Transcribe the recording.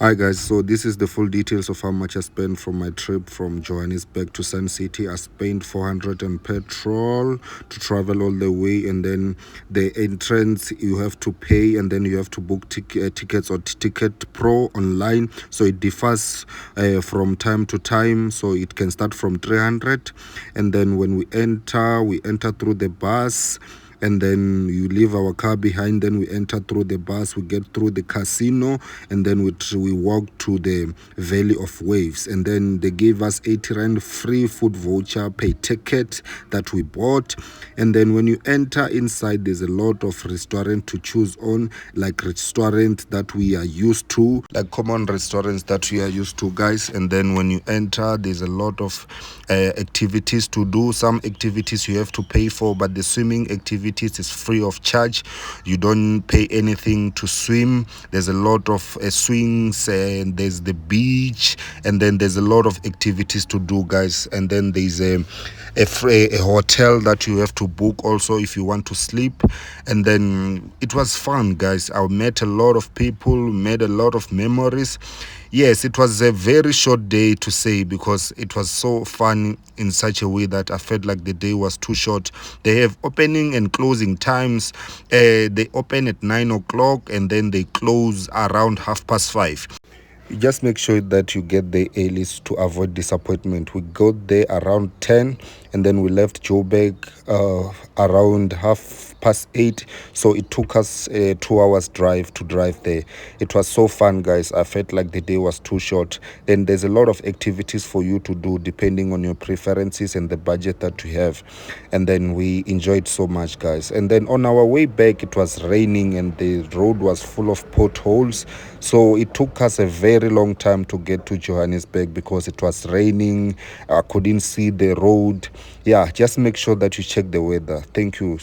Hi guys, so this is the full details of how much I spent from my trip from Johannesburg to Sun City. I spent 400 on petrol to travel all the way, and then the entrance you have to pay, and then you have to book tickets or Ticket Pro online. So it differs from time to time. So it can start from 300, and then when we enter through the bus, and then you leave our car behind. Then we enter through the bus, we get through the casino, and then we walk to the Valley of Waves, and then they gave us 80 rand free food voucher per ticket that we bought. And then when you enter inside, there's a lot of restaurant to choose on, like restaurant that we are used to, like common restaurants that we are used to, guys. And then when you enter, there's a lot of activities to do. Some activities you have to pay for, but the swimming activities is free of charge. You don't pay anything to swim. There's a lot of swings, and there's the beach, and then there's a lot of activities to do, guys. And then there's a hotel that you have to book also if you want to sleep. And then it was fun, guys. I met a lot of people, made a lot of memories. Yes, it was a very short day to say, because it was so fun in such a way that I felt like the day was too short. They have opening and closing times. They open at 9 o'clock, and then they close around 5:30. You just make sure that you get there early to avoid disappointment. We got there around 10, and then we left Joburg around 8:30. So it took us a 2 hours drive to drive there. It was so fun, guys. I felt like the day was too short. Then there's a lot of activities for you to do depending on your preferences and the budget that you have. And then we enjoyed so much, guys. And then on our way back, it was raining and the road was full of potholes. So it took us a very long time to get to Johannesburg because it was raining. I couldn't see the road. Yeah, just make sure that you check the weather. Thank you.